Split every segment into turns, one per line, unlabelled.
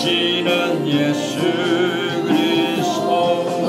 오시는 예수 그리스도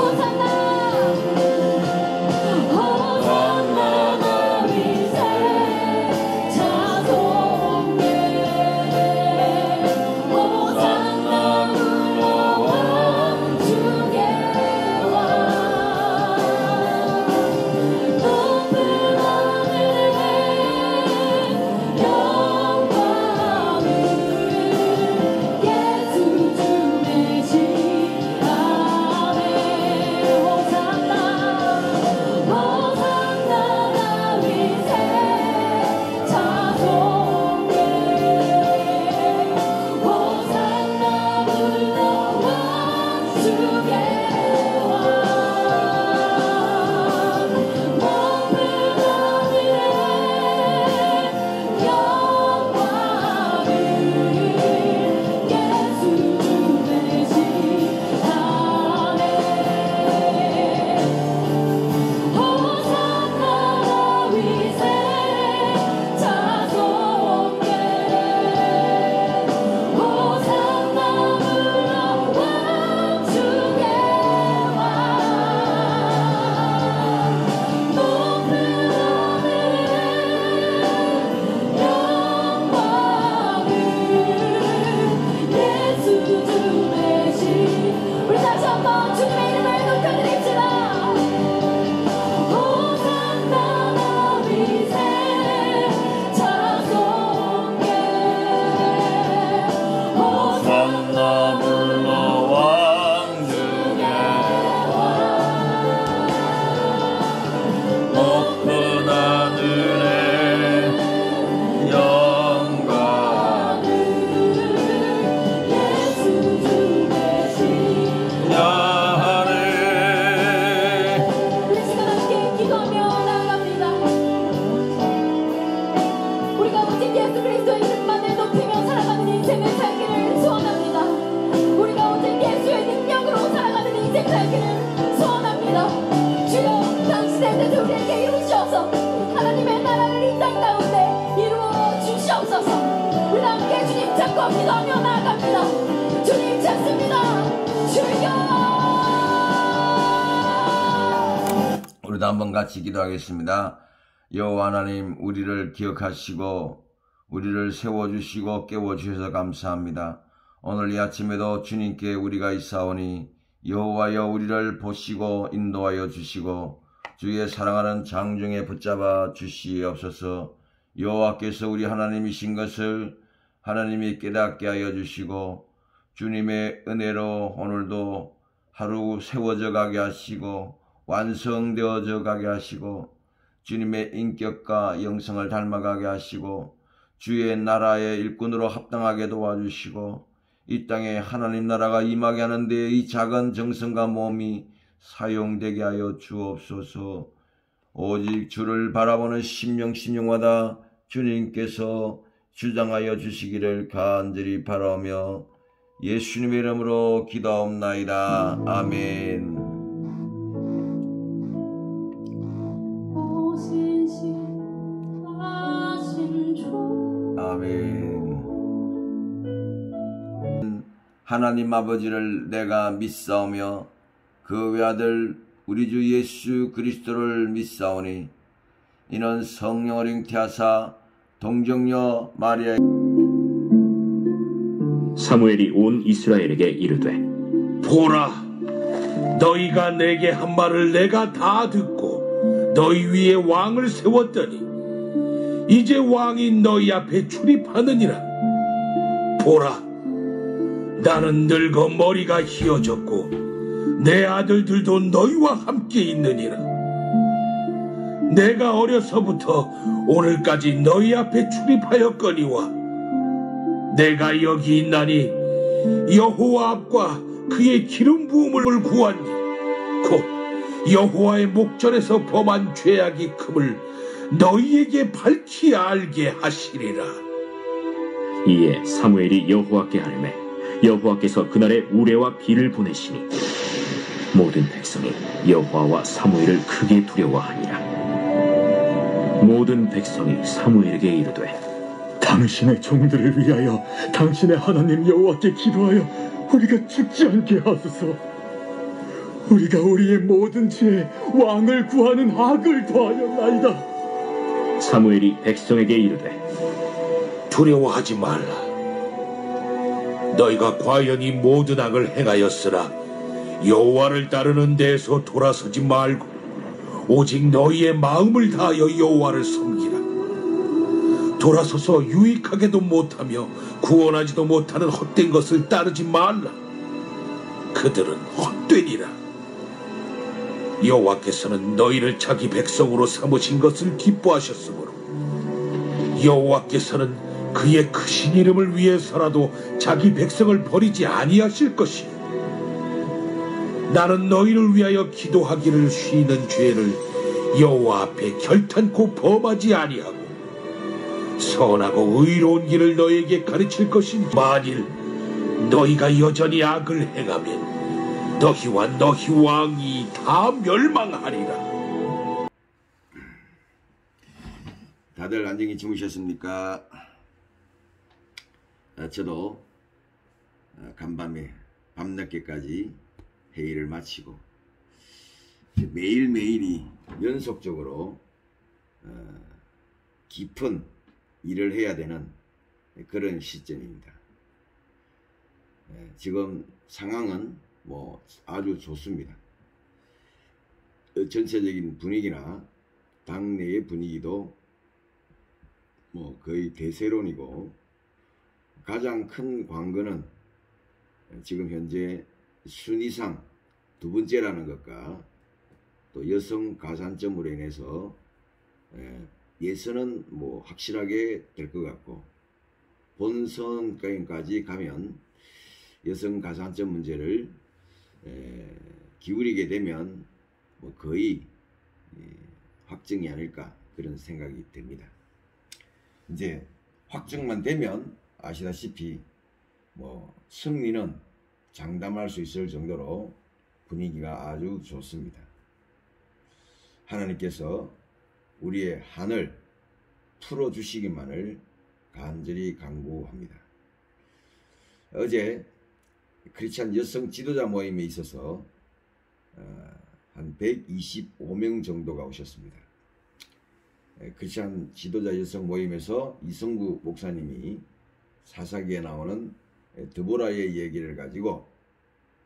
우리도 한번 같이 기도하겠습니다. 여호와 하나님, 우리를 기억하시고 우리를 세워주시고 깨워주셔서 감사합니다. 오늘 이 아침에도 주님께 우리가 있사오니 여호와여 우리를 보시고 인도하여 주시고 주의 사랑하는 장중에 붙잡아 주시옵소서. 여호와께서 우리 하나님이신 것을 하나님이 깨닫게 하여 주시고 주님의 은혜로 오늘도 하루 세워져 가게 하시고 완성되어져 가게 하시고 주님의 인격과 영성을 닮아가게 하시고 주의 나라의 일꾼으로 합당하게 도와주시고 이 땅에 하나님 나라가 임하게 하는데 이 작은 정성과 몸이 사용되게 하여 주옵소서. 오직 주를 바라보는 심령마다 주님께서 주장하여 주시기를 간절히 바라며 예수님의 이름으로 기도하옵나이다. 아멘. 아멘. 하나님 아버지를 내가 믿사오며 그 외아들 우리 주 예수 그리스도를 믿사오니 이는 성령을 잉태하사 동정녀 마리아.
사무엘이 온 이스라엘에게 이르되
보라, 너희가 내게 한 말을 내가 다 듣고 너희 위에 왕을 세웠더니 이제 왕이 너희 앞에 출입하느니라. 보라, 나는 늙어 머리가 휘어졌고 내 아들들도 너희와 함께 있느니라. 내가 어려서부터 오늘까지 너희 앞에 출입하였거니와 내가 여기 있나니 여호와 앞과 그의 기름 부음을 구하니 곧 여호와의 목전에서 범한 죄악이 큼을 너희에게 밝히 알게 하시리라.
이에 사무엘이 여호와께 아뢰매 여호와께서 그날에 우레와 비를 보내시니 모든 백성이 여호와와 사무엘을 크게 두려워하니라. 모든 백성이 사무엘에게 이르되 당신의 종들을 위하여 당신의 하나님 여호와께 기도하여 우리가 죽지 않게 하소서. 우리가 우리의 모든 죄에 왕을 구하는 악을 더하였나이다. 사무엘이 백성에게 이르되
두려워하지 말라. 너희가 과연 이 모든 악을 행하였으나 여호와를 따르는 데에서 돌아서지 말고 오직 너희의 마음을 다하여 여호와를 섬기라. 돌아서서 유익하게도 못하며 구원하지도 못하는 헛된 것을 따르지 말라. 그들은 헛되니라. 여호와께서는 너희를 자기 백성으로 삼으신 것을 기뻐하셨으므로 여호와께서는 그의 크신 이름을 위해서라도 자기 백성을 버리지 아니하실 것이요. 나는 너희를 위하여 기도하기를 쉬는 죄를 여호와 앞에 결탄코 범하지 아니하고 선하고 의로운 길을 너희에게 가르칠 것이니 만일 너희가 여전히 악을 행하면 너희와 너희 왕이 다 멸망하리라.
다들 안녕히 주무셨습니까? 저도 간밤에 밤늦게까지 회의를 마치고 매일매일이 연속적으로 깊은 일을 해야 되는 그런 시점입니다. 지금 상황은 아주 좋습니다. 전체적인 분위기나 당내의 분위기도 거의 대세론이고, 가장 큰 관건은 지금 현재 순위상 두 번째라는 것과 또 여성 가산점으로 인해서 예선은 확실하게 될 것 같고, 본선까지 가면 여성 가산점 문제를 기울이게 되면 거의 확정이 아닐까, 그런 생각이 듭니다. 이제 확정만 되면 아시다시피 승리는 장담할 수 있을 정도로 분위기가 아주 좋습니다. 하나님께서 우리의 한을 풀어주시기만을 간절히 간구합니다. 어제 크리스찬 여성 지도자 모임에 있어서 한 125명 정도가 오셨습니다. 크리스찬 지도자 여성 모임에서 이성구 목사님이 사사기에 나오는 드보라의 얘기를 가지고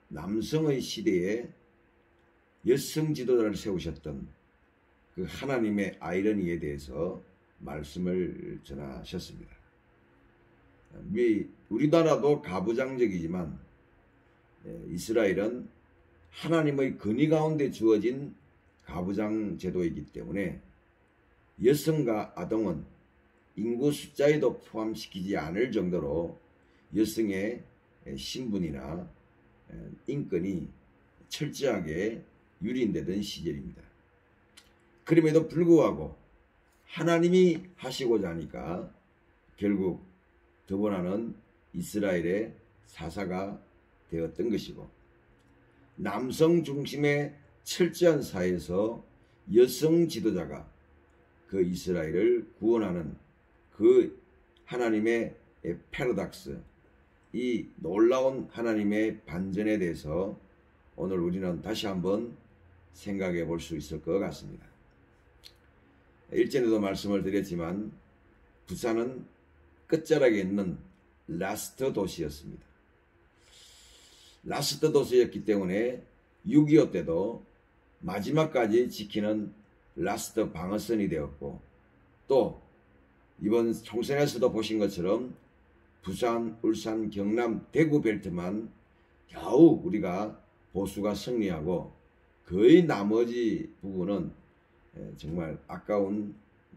남성의 시대에 여성 지도자를 세우셨던 그 하나님의 아이러니에 대해서 말씀을 전하셨습니다. 우리나라도 가부장적이지만 이스라엘은 하나님의 권위 가운데 주어진 가부장 제도이기 때문에 여성과 아동은 인구 숫자에도 포함시키지 않을 정도로 여성의 신분이나 인권이 철저하게 유린되던 시절입니다. 그럼에도 불구하고 하나님이 하시고자 하니까 결국 드보라는 이스라엘의 사사가 되었던 것이고, 남성 중심의 철저한 사회에서 여성 지도자가 그 이스라엘을 구원하는 그 하나님의 패러닥스, 이 놀라운 하나님의 반전에 대해서 오늘 우리는 다시 한번 생각해 볼 수 있을 것 같습니다. 일전에도 말씀을 드렸지만 부산은 끝자락에 있는 라스트 도시였습니다. 라스트 도시였기 때문에 6.25 때도 마지막까지 지키는 라스트 방어선이 되었고, 또 이번 총선에서도 보신 것처럼 부산, 울산, 경남, 대구 벨트만 겨우 우리가 보수가 승리하고 거의 나머지 부분은 정말 아까운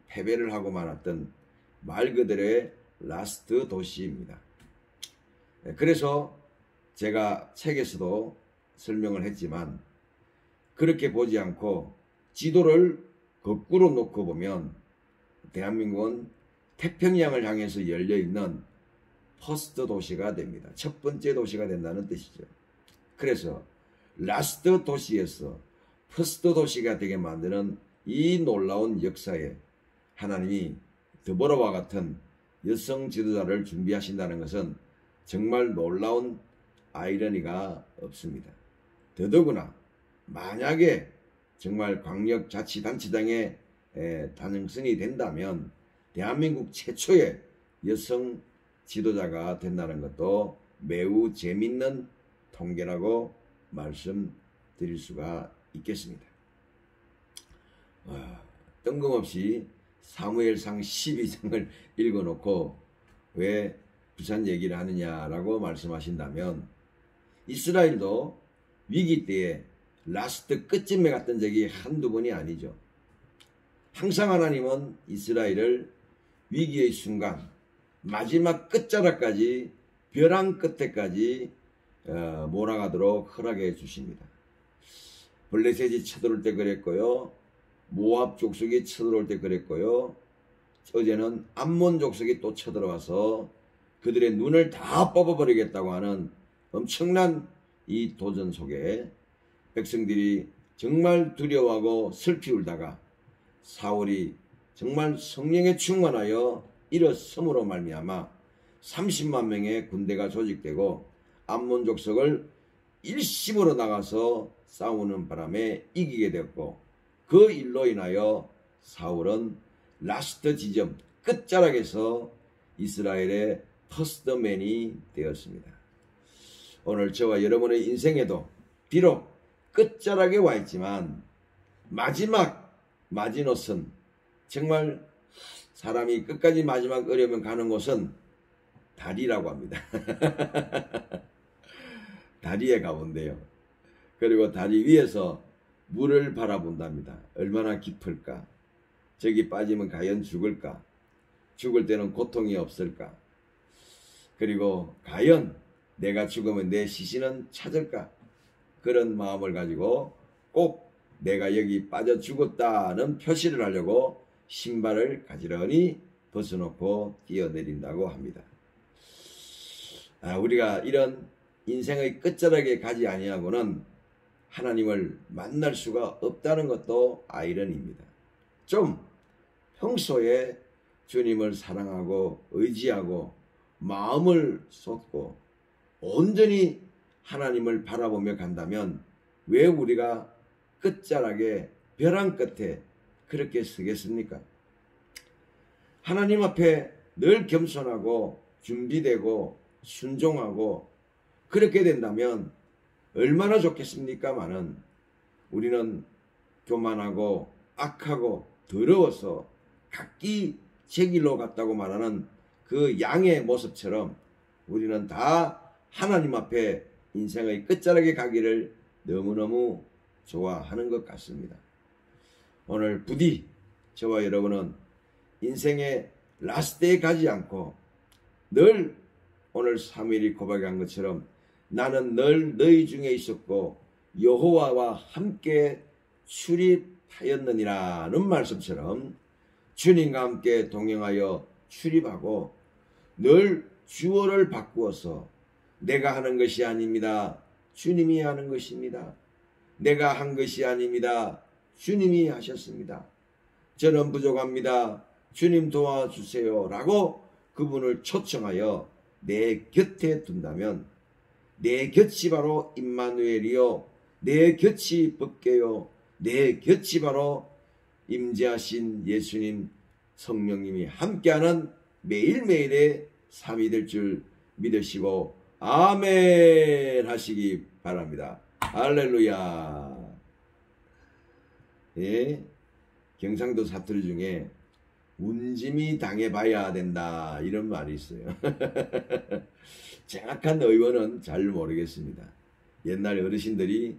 패배를 하고 말았던 말 그대로의 라스트 도시입니다. 그래서 제가 책에서도 설명을 했지만, 그렇게 보지 않고 지도를 거꾸로 놓고 보면 대한민국은 태평양을 향해서 열려있는 퍼스트 도시가 됩니다. 첫 번째 도시가 된다는 뜻이죠. 그래서 라스트 도시에서 퍼스트 도시가 되게 만드는 이 놀라운 역사에 하나님이 드보라와 같은 여성 지도자를 준비하신다는 것은 정말 놀라운 아이러니가 없습니다. 더더구나 만약에 정말 광역자치단체장에 당선이 된다면 대한민국 최초의 여성 지도자가 된다는 것도 매우 재밌는 통계라고 말씀드릴 수가 있겠습니다. 뜬금없이 사무엘상 12장을 읽어놓고 왜 부산 얘기를 하느냐라고 말씀하신다면, 이스라엘도 위기 때에 라스트 끝쯤에 갔던 적이 한두 번이 아니죠. 항상 하나님은 이스라엘을 위기의 순간 마지막 끝자락까지, 벼랑 끝에까지 몰아가도록 허락해 주십니다. 블레셋이 쳐들어올 때 그랬고요, 모압 족속이 쳐들어올 때 그랬고요, 어제는 암몬 족속이 또 쳐들어와서 그들의 눈을 다 뽑아버리겠다고 하는 엄청난 이 도전 속에 백성들이 정말 두려워하고 슬피 울다가 사울이 정말 성령에 충만하여 일어섬으로 말미암아 30만 명의 군대가 조직되고 암몬 족속을 일심으로 나가서 싸우는 바람에 이기게 되었고, 그 일로 인하여 사울은 라스트 지점 끝자락에서 이스라엘의 퍼스트맨이 되었습니다. 오늘 저와 여러분의 인생에도 비록 끝자락에 와 있지만 마지막 마지노선, 정말 사람이 끝까지 마지막 어려면 가는 곳은 다리라고 합니다. 다리에 가본대요. 그리고 다리 위에서 물을 바라본답니다. 얼마나 깊을까? 저기 빠지면 과연 죽을까? 죽을 때는 고통이 없을까? 그리고 과연 내가 죽으면 내 시신은 찾을까? 그런 마음을 가지고 꼭 내가 여기 빠져 죽었다는 표시를 하려고 신발을 가지런히 벗어놓고 뛰어내린다고 합니다. 우리가 이런 인생의 끝자락에 가지 아니하고는 하나님을 만날 수가 없다는 것도 아이러니입니다. 좀 평소에 주님을 사랑하고 의지하고 마음을 쏟고 온전히 하나님을 바라보며 간다면 왜 우리가 끝자락에 벼랑 끝에 그렇게 서겠습니까? 하나님 앞에 늘 겸손하고 준비되고 순종하고 그렇게 된다면 얼마나 좋겠습니까마는 우리는 교만하고 악하고 더러워서 각기 제 길로 갔다고 말하는 그 양의 모습처럼 우리는 다 하나님 앞에 인생의 끝자락에 가기를 너무너무 좋아하는 것 같습니다. 오늘 부디 저와 여러분은 인생의 라스트에 가지 않고 늘 오늘 사무엘이 고백한 것처럼 나는 늘 너희 중에 있었고 여호와와 함께 출입하였느니라는 말씀처럼 주님과 함께 동행하여 출입하고 늘 주어를 바꾸어서 내가 하는 것이 아닙니다. 주님이 하는 것입니다. 내가 한 것이 아닙니다. 주님이 하셨습니다. 저는 부족합니다. 주님 도와주세요. 라고 그분을 초청하여 내 곁에 둔다면 내 곁이 바로 임마누엘이요, 내 곁이 법궤요, 내 곁이 바로 임재하신 예수님 성령님이 함께하는 매일매일의 삶이 될 줄 믿으시고 아멘 하시기 바랍니다. 할렐루야. 예, 경상도 사투리 중에 운짐이 당해봐야 된다 이런 말이 있어요. 정확한 의원은 잘 모르겠습니다. 옛날 어르신들이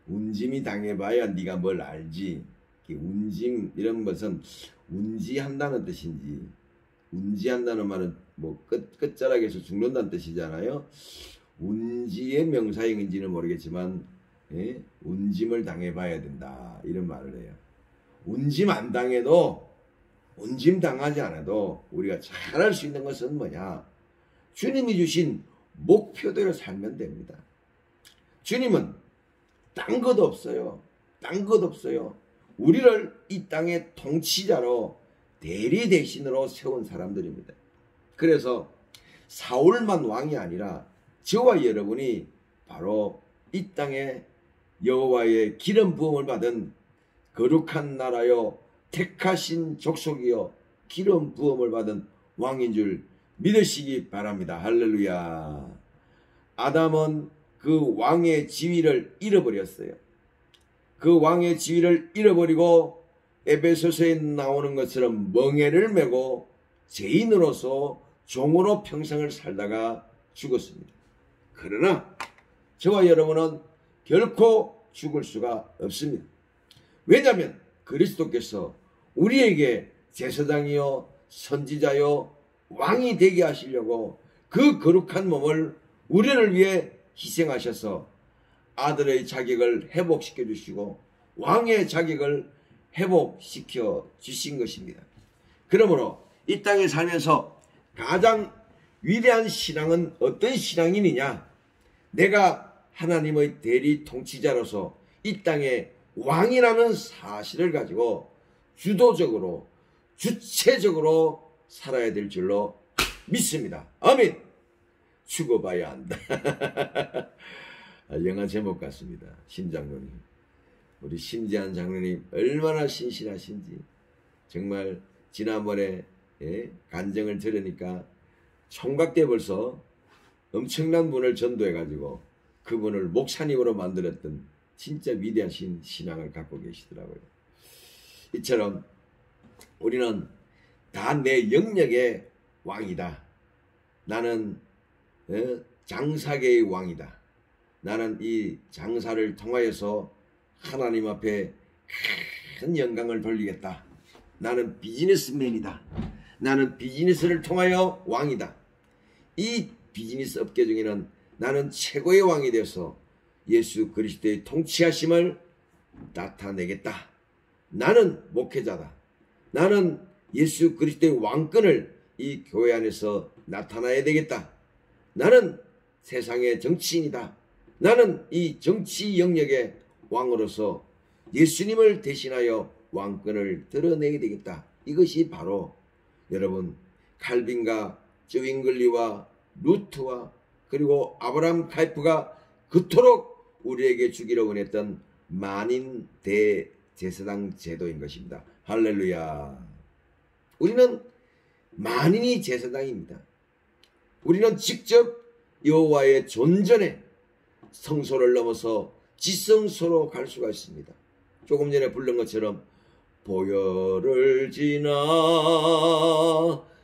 운짐이 당해봐야 네가 뭘 알지, 운짐 이런 것은 운지한다는 뜻인지, 운지한다는 말은 뭐 끝자락에서 죽는다는 뜻이잖아요. 운지의 명사형인지는 모르겠지만 예? 운짐을 당해봐야 된다 이런 말을 해요. 운짐 안 당해도, 운짐 당하지 않아도 우리가 잘할 수 있는 것은 뭐냐? 주님이 주신 목표대로 살면 됩니다. 주님은 딴 것 없어요. 딴 것 없어요. 우리를 이 땅의 통치자로 대리 대신으로 세운 사람들입니다. 그래서 사울만 왕이 아니라 저와 여러분이 바로 이 땅에 여호와의 기름 부음을 받은 거룩한 나라요 택하신 족속이요 기름 부음을 받은 왕인 줄 믿으시기 바랍니다. 할렐루야. 아담은 그 왕의 지위를 잃어버렸어요. 그 왕의 지위를 잃어버리고 에베소서에 나오는 것처럼 멍에를 메고 죄인으로서 종으로 평생을 살다가 죽었습니다. 그러나 저와 여러분은 결코 죽을 수가 없습니다. 왜냐하면 그리스도께서 우리에게 제사장이요 선지자요 왕이 되게 하시려고 그 거룩한 몸을 우리를 위해 희생하셔서 아들의 자격을 회복시켜 주시고 왕의 자격을 회복시켜 주신 것입니다. 그러므로 이 땅에 살면서 가장 위대한 신앙은 어떤 신앙이냐? 내가 하나님의 대리 통치자로서 이 땅의 왕이라는 사실을 가지고 주도적으로 주체적으로 살아야 될 줄로 믿습니다. 아멘. 죽어봐야 한다. 영화 제목 같습니다. 심 장로님, 우리 심재한 장로님 얼마나 신실하신지 정말 지난번에 간증을 들으니까 총각때 벌써 엄청난 분을 전도해가지고 그분을 목사님으로 만들었던 진짜 위대하신 신앙을 갖고 계시더라고요. 이처럼 우리는 다 내 영역의 왕이다. 나는 장사계의 왕이다. 나는 이 장사를 통하여서 하나님 앞에 큰 영광을 돌리겠다. 나는 비즈니스맨이다. 나는 비즈니스를 통하여 왕이다. 이 비즈니스 업계 중에는 나는 최고의 왕이 되어서 예수 그리스도의 통치하심을 나타내겠다. 나는 목회자다. 나는 예수 그리스도의 왕권을 이 교회 안에서 나타나야 되겠다. 나는 세상의 정치인이다. 나는 이 정치 영역의 왕으로서 예수님을 대신하여 왕권을 드러내게 되겠다. 이것이 바로 여러분 칼빈과 쯔윙글리와 루트와 그리고 아브라함 카이프가 그토록 우리에게 주기로 원했던 만인 대제사장 제도인 것입니다. 할렐루야. 우리는 만인이 제사장입니다. 우리는 직접 여호와의 존전에 성소를 넘어서 지성소로 갈 수가 있습니다. 조금 전에 부른 것처럼 보혈을 지나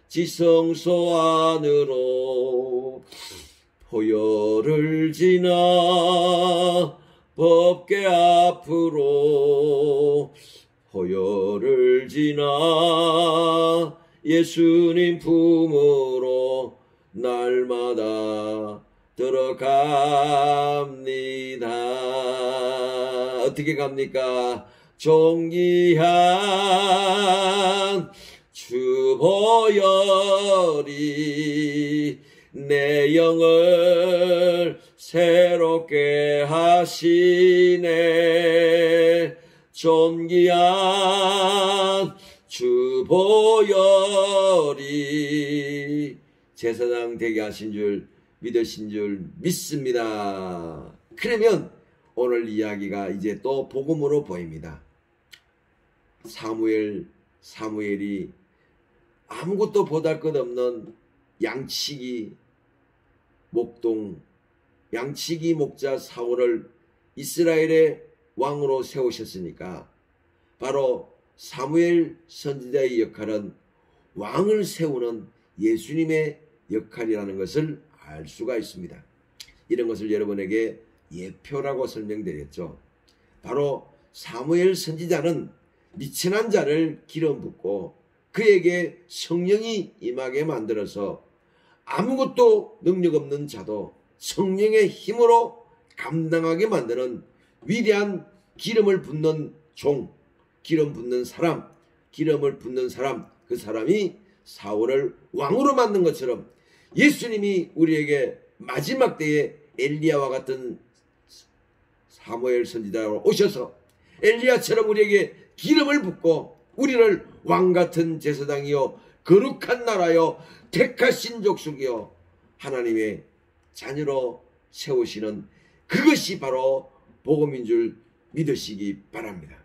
지성소 안으로 보혈을 지나 법궤 앞으로 보혈을 지나 예수님 품으로 날마다 들어갑니다. 어떻게 갑니까? 존귀한 주 보혈이 내 영을 새롭게 하시네. 존귀한 주 보혈이 제사장 되게 하신 줄 믿으신 줄 믿습니다. 그러면 오늘 이야기가 이제 또 복음으로 보입니다. 사무엘이 아무것도 보잘것없는 양치기 목자 사울을 이스라엘의 왕으로 세우셨으니까 바로 사무엘 선지자의 역할은 왕을 세우는 예수님의 역할이라는 것을 알 수가 있습니다. 이런 것을 여러분에게 예표라고 설명드렸죠. 바로 사무엘 선지자는 미천한 자를 기름 붓고 그에게 성령이 임하게 만들어서 아무것도 능력 없는 자도 성령의 힘으로 감당하게 만드는 위대한 기름을 붓는 종, 기름을 붓는 사람, 그 사람이 사울을 왕으로 만든 것처럼 예수님이 우리에게 마지막 때에 엘리야와 같은 사무엘 선지자로 오셔서 엘리야처럼 우리에게 기름을 붓고 우리를 왕같은 제사장이요 거룩한 나라요 택하신 족속이요 하나님의 자녀로 세우시는 그것이 바로 복음인 줄 믿으시기 바랍니다.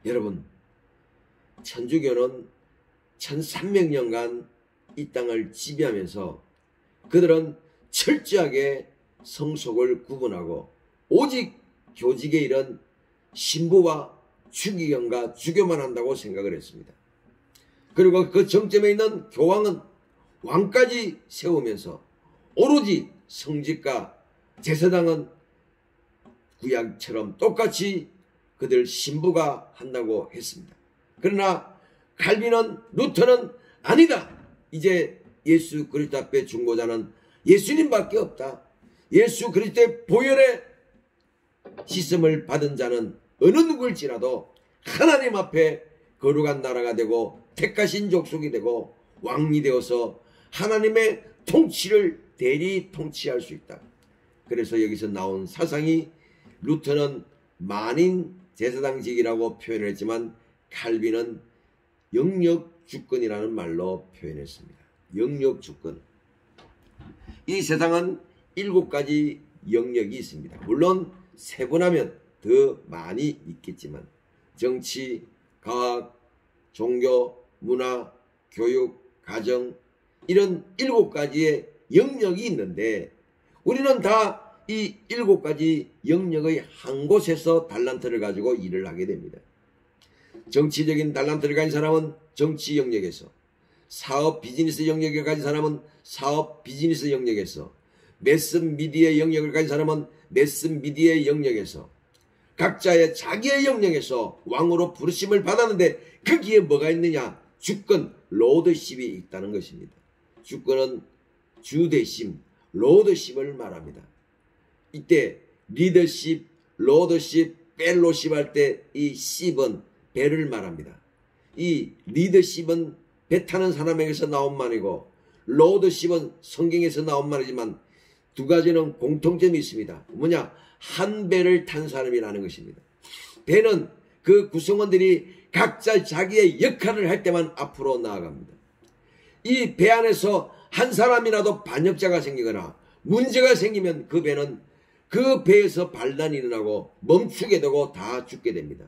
여러분, 천주교는 1300년간 이 땅을 지배하면서 그들은 철저하게 성속을 구분하고 오직 교직에 이른 신부와 추기경과 주교만 한다고 생각을 했습니다. 그리고 그 정점에 있는 교황은 왕까지 세우면서 오로지 성직과 제사장은 구약처럼 똑같이 그들 신부가 한다고 했습니다. 그러나 칼빈은, 루터는 아니다. 이제 예수 그리스도 앞에 중보자는 예수님밖에 없다. 예수 그리스도의 보혈의 씻음을 받은 자는 어느 누구일지라도 하나님 앞에 거룩한 나라가 되고 택하신 족속이 되고 왕이 되어서 하나님의 통치를 대리 통치할 수 있다. 그래서 여기서 나온 사상이 루터는 만인 제사장직이라고 표현을 했지만 칼빈은 영역주권이라는 말로 표현했습니다. 영역주권. 이 세상은 7가지 영역이 있습니다. 물론 세분하면 더 많이 있겠지만 정치, 과학, 종교, 문화, 교육, 가정 이런 7가지의 영역이 있는데 우리는 다 이 7가지 영역의 한 곳에서 달란트를 가지고 일을 하게 됩니다. 정치적인 달란트를 가진 사람은 정치 영역에서, 사업 비즈니스 영역을 가진 사람은 사업 비즈니스 영역에서, 매스 미디어의 영역을 가진 사람은 매스 미디어의 영역에서, 각자의 자기의 영역에서 왕으로 부르심을 받았는데 거기에 뭐가 있느냐? 주권, 로드십이 있다는 것입니다. 주권은 주대심, 로드십을 말합니다. 이때 리더십, 로드십, 펠로십 할 때 이 십은 배를 말합니다. 이 리더십은 배 타는 사람에게서 나온 말이고 로드십은 성경에서 나온 말이지만 두 가지는 공통점이 있습니다. 뭐냐? 한 배를 탄 사람이라는 것입니다. 배는 그 구성원들이 각자 자기의 역할을 할 때만 앞으로 나아갑니다. 이 배 안에서 한 사람이라도 반역자가 생기거나 문제가 생기면 그 배는 그 배에서 반란이 일어나고 멈추게 되고 다 죽게 됩니다.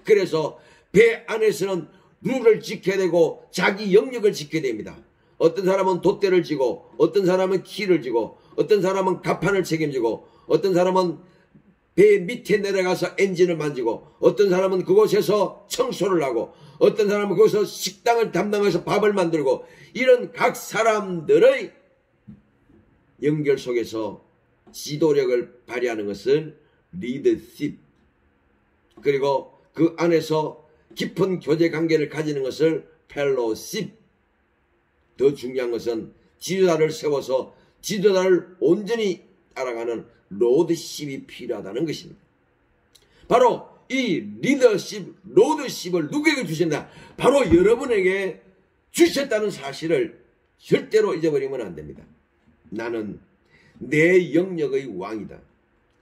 그래서 배 안에서는 룰을 지켜야 되고 자기 영역을 지켜야 됩니다. 어떤 사람은 돛대를 지고 어떤 사람은 키를 지고 어떤 사람은 갑판을 책임지고 어떤 사람은 배 밑에 내려가서 엔진을 만지고 어떤 사람은 그곳에서 청소를 하고 어떤 사람은 거기서 식당을 담당해서 밥을 만들고 이런 각 사람들의 연결 속에서 지도력을 발휘하는 것을 리더십, 그리고 그 안에서 깊은 교제 관계를 가지는 것을 펠로십, 더 중요한 것은 지도자를 세워서 지도자를 온전히 따라가는 로드십이 필요하다는 것입니다. 바로 이 리더십, 로드십을 누구에게 주신다? 바로 여러분에게 주셨다는 사실을 절대로 잊어버리면 안 됩니다. 나는 내 영역의 왕이다.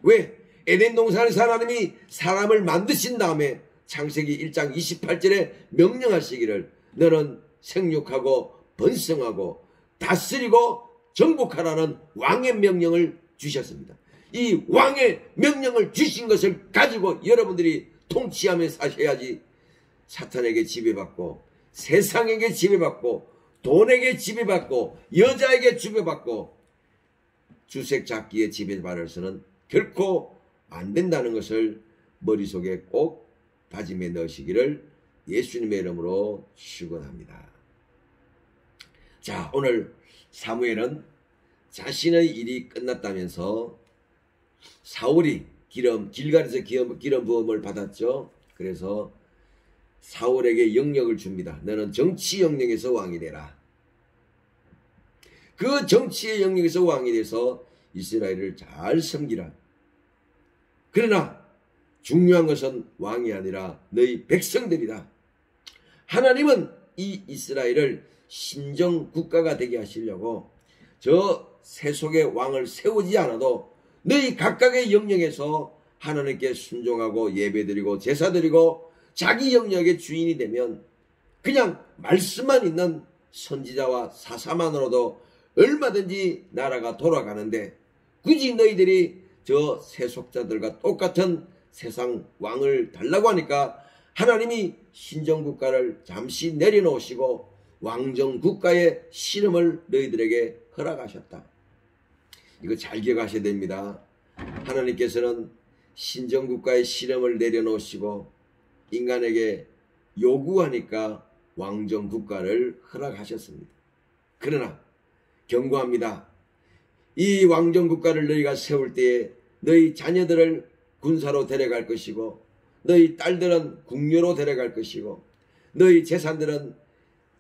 왜? 에덴 동산에서 하나님이 사람을 만드신 다음에 창세기 1장 28절에 명령하시기를 너는 생육하고 번성하고 다스리고 정복하라는 왕의 명령을 주셨습니다. 이 왕의 명령을 주신 것을 가지고 여러분들이 통치하며 사셔야지 사탄에게 지배받고 세상에게 지배받고 돈에게 지배받고 여자에게 지배받고 주색잡기에 지배받아서는 결코 안 된다는 것을 머릿속에 꼭 다짐해 넣으시기를 예수님의 이름으로 축원합니다. 자, 오늘 사무엘은 자신의 일이 끝났다면서 사울이 길갈에서 기름 부음을 받았죠. 그래서 사울에게 영역을 줍니다. 너는 정치 영역에서 왕이 되라. 그 정치의 영역에서 왕이 돼서 이스라엘을 잘 섬기라. 그러나 중요한 것은 왕이 아니라 너희 백성들이다. 하나님은 이 이스라엘을 신정 국가가 되게 하시려고 저 세속의 왕을 세우지 않아도 너희 각각의 영역에서 하나님께 순종하고 예배드리고 제사드리고 자기 영역의 주인이 되면 그냥 말씀만 있는 선지자와 사사만으로도 얼마든지 나라가 돌아가는데 굳이 너희들이 저 세속자들과 똑같은 세상 왕을 달라고 하니까 하나님이 신정국가를 잠시 내려놓으시고 왕정국가의 실험을 너희들에게 허락하셨다. 이거 잘 기억하셔야 됩니다. 하나님께서는 신정국가의 실험을 내려놓으시고 인간에게 요구하니까 왕정국가를 허락하셨습니다. 그러나 경고합니다. 이 왕정국가를 너희가 세울 때에 너희 자녀들을 군사로 데려갈 것이고 너희 딸들은 궁녀로 데려갈 것이고 너희 재산들은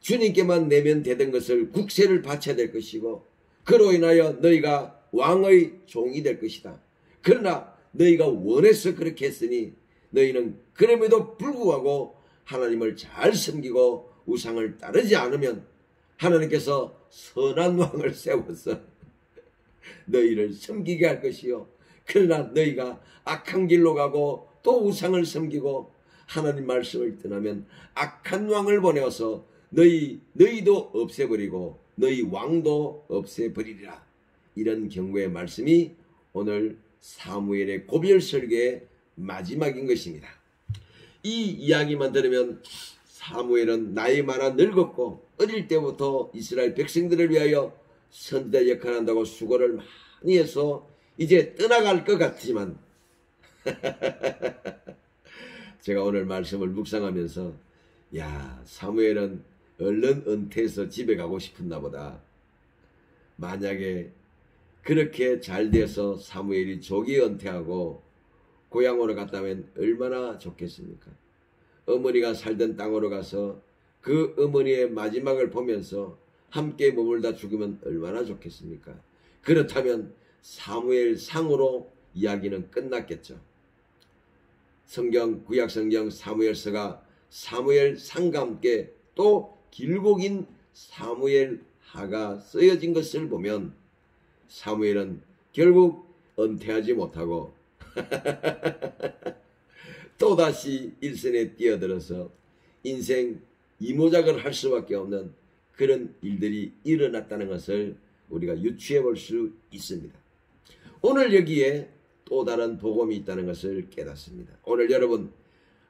주님께만 내면 되던 것을 국세를 바쳐야 될 것이고 그로 인하여 너희가 왕의 종이 될 것이다. 그러나 너희가 원해서 그렇게 했으니 너희는 그럼에도 불구하고 하나님을 잘 섬기고 우상을 따르지 않으면 하나님께서 선한 왕을 세워서 너희를 섬기게 할 것이요. 그러나 너희가 악한 길로 가고 또 우상을 섬기고 하나님 말씀을 떠나면 악한 왕을 보내어서 너희도 없애버리고 너희 왕도 없애버리리라. 이런 경고의 말씀이 오늘 사무엘의 고별 설교의 마지막인 것입니다. 이 이야기만 들으면 사무엘은 나이 많아 늙었고 어릴 때부터 이스라엘 백성들을 위하여 선지자 역할을 한다고 수고를 많이 해서 이제 떠나갈 것 같지만 제가 오늘 말씀을 묵상하면서 야, 사무엘은 얼른 은퇴해서 집에 가고 싶었나 보다. 만약에 그렇게 잘 돼서 사무엘이 조기 은퇴하고 고향으로 갔다면 얼마나 좋겠습니까? 어머니가 살던 땅으로 가서 그 어머니의 마지막을 보면서 함께 머물다 죽으면 얼마나 좋겠습니까? 그렇다면 사무엘 상으로 이야기는 끝났겠죠. 구약성경 사무엘서가 사무엘 상과 함께 또 길고 긴 사무엘 하가 쓰여진 것을 보면 사무엘은 결국 은퇴하지 못하고 또다시 일선에 뛰어들어서 인생 이모작을 할 수밖에 없는 그런 일들이 일어났다는 것을 우리가 유추해 볼 수 있습니다. 오늘 여기에 또 다른 복음이 있다는 것을 깨닫습니다. 오늘 여러분,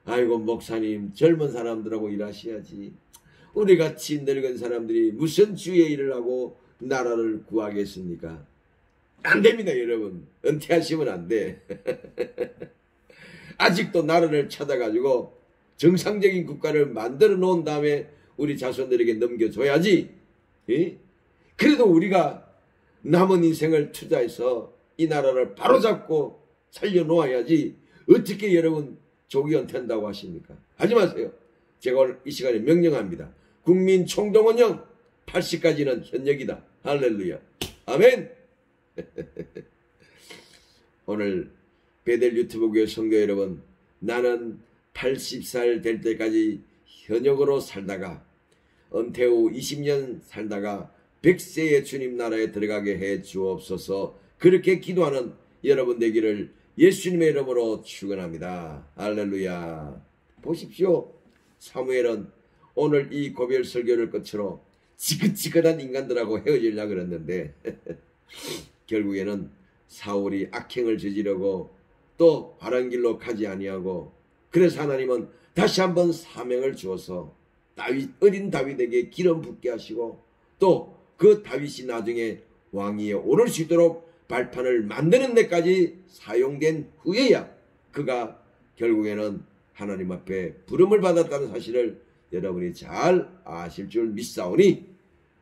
아이고 목사님 젊은 사람들하고 일하셔야지. 우리같이 늙은 사람들이 무슨 주의 일을 하고 나라를 구하겠습니까? 안 됩니다, 여러분. 은퇴하시면 안 돼. 아직도 나라를 찾아가지고 정상적인 국가를 만들어 놓은 다음에 우리 자손들에게 넘겨줘야지. 예? 그래도 우리가 남은 인생을 투자해서 이 나라를 바로잡고 살려놓아야지. 어떻게 여러분 조기 은퇴한다고 하십니까? 하지 마세요. 제가 오늘 이 시간에 명령합니다. 국민 총동원령 80까지는 현역이다. 할렐루야. 아멘. 오늘 베델 유튜브 교회 성도 여러분, 나는 80살 될 때까지 현역으로 살다가 은퇴 후 20년 살다가 100세의 주님 나라에 들어가게 해 주옵소서. 그렇게 기도하는 여러분 되기를 예수님의 이름으로 축원합니다. 할렐루야. 보십시오. 사무엘은 오늘 이 고별 설교를 끝으로 지긋지긋한 인간들하고 헤어지려고 그랬는데 결국에는 사울이 악행을 저지르고 또 바른 길로 가지 아니하고, 그래서 하나님은 다시 한번 사명을 주어서 어린 다윗에게 기름 붓게 하시고 또 그 다윗이 나중에 왕위에 오를 수 있도록 발판을 만드는 데까지 사용된 후에야 그가 결국에는 하나님 앞에 부름을 받았다는 사실을 여러분이 잘 아실 줄 믿사오니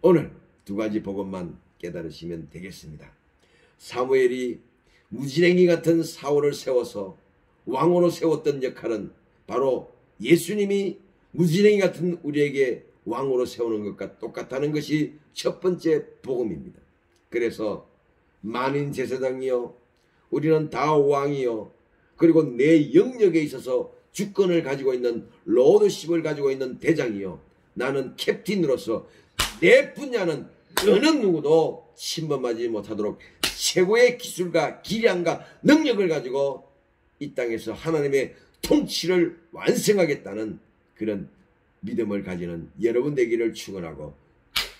오늘 두 가지 복음만 깨달으시면 되겠습니다. 사무엘이 무지랭이 같은 사울을 세워서 왕으로 세웠던 역할은 바로 예수님이 무지랭이 같은 우리에게 왕으로 세우는 것과 똑같다는 것이 첫 번째 복음입니다. 그래서 만인 제사장이요, 우리는 다 왕이요, 그리고 내 영역에 있어서 주권을 가지고 있는 로드십을 가지고 있는 대장이요, 나는 캡틴으로서 내 분야는 어느 누구도 침범하지 못하도록 최고의 기술과 기량과 능력을 가지고 이 땅에서 하나님의 통치를 완성하겠다는 그런 믿음을 가지는 여러분 되기를 축원하고,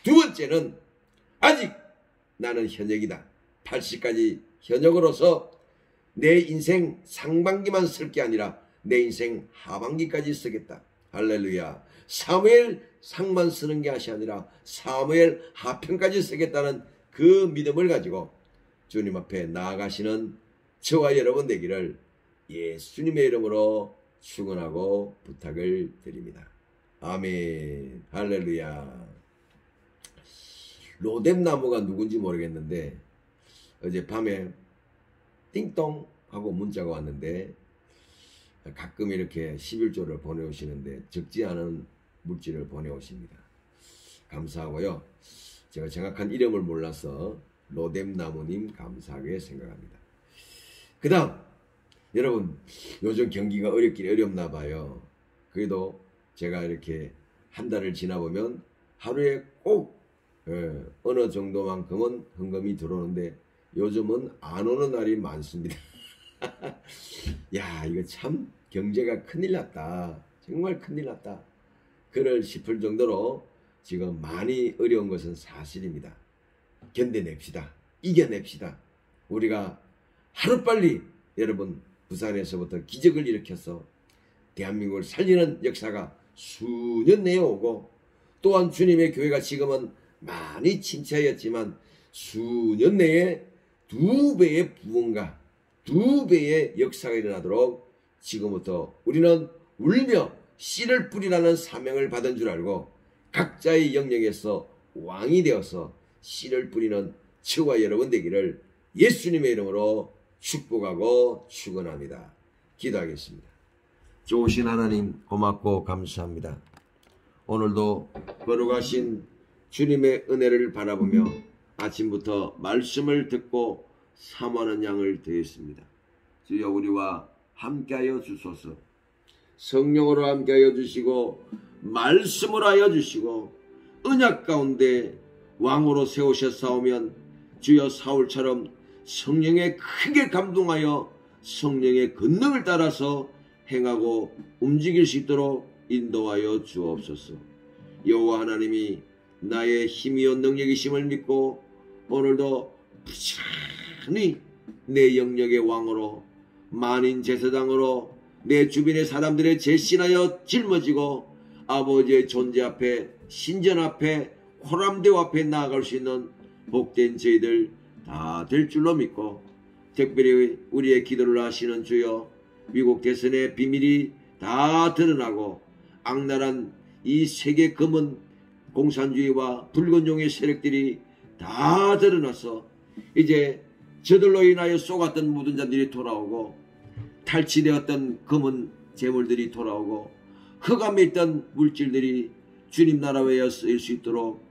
두 번째는 아직 나는 현역이다. 80까지 현역으로서 내 인생 상반기만 쓸 게 아니라 내 인생 하반기까지 쓰겠다. 할렐루야. 사무엘 상만 쓰는 게 아니라 사무엘 하편까지 쓰겠다는 그 믿음을 가지고 주님 앞에 나아가시는 저와 여러분 되기를 예수님의 이름으로 축원하고 부탁을 드립니다. 아멘. 할렐루야. 로뎀나무가 누군지 모르겠는데 어제 밤에 띵동 하고 문자가 왔는데, 가끔 이렇게 11조를 보내오시는데 적지 않은 물질을 보내오십니다. 감사하고요. 제가 정확한 이름을 몰라서 로뎀나무님 감사하게 생각합니다. 그 다음, 여러분 요즘 경기가 어렵긴 어렵나 봐요. 그래도 제가 이렇게 한 달을 지나보면 하루에 꼭 어느 정도만큼은 헌금이 들어오는데 요즘은 안 오는 날이 많습니다. 야, 이거 참 경제가 큰일 났다. 정말 큰일 났다. 그럴 싶을 정도로 지금 많이 어려운 것은 사실입니다. 견뎌냅시다. 이겨냅시다. 우리가 하루빨리 여러분 부산에서부터 기적을 일으켜서 대한민국을 살리는 역사가 수년 내에 오고, 또한 주님의 교회가 지금은 많이 침체하였지만 수년 내에 2배의 부흥과 2배의 역사가 일어나도록 지금부터 우리는 울며 씨를 뿌리라는 사명을 받은 줄 알고 각자의 영역에서 왕이 되어서 씨를 뿌리는 저와 여러분 되기를 예수님의 이름으로 축복하고 축원합니다. 기도하겠습니다. 좋으신 하나님 고맙고 감사합니다. 오늘도 거룩하신 주님의 은혜를 바라보며 아침부터 말씀을 듣고 사모하는 양을 드렸습니다. 주여 우리와 함께하여 주소서. 성령으로 함께하여 주시고 말씀으로 하여 주시고 언약 가운데 왕으로 세우셨사오면 주여 사울처럼 성령에 크게 감동하여 성령의 권능을 따라서 행하고 움직일 수 있도록 인도하여 주옵소서. 여호와 하나님이 나의 힘이요 능력이심을 믿고 오늘도 부지런히 내 영역의 왕으로 만인 제사장으로 내 주변의 사람들의 제신하여 짊어지고 아버지의 존재 앞에 신전 앞에 호람대오 앞에 나아갈 수 있는 복된 저희들 다 될 줄로 믿고, 특별히 우리의 기도를 하시는 주여 미국 대선의 비밀이 다 드러나고 악랄한 이 세계 검은 공산주의와 붉은종의 세력들이 다 드러나서 이제 저들로 인하여 쏘갔던 모든 자들이 돌아오고 탈취되었던 검은 재물들이 돌아오고 흑암에 있던 물질들이 주님 나라 외에 쓰일 수 있도록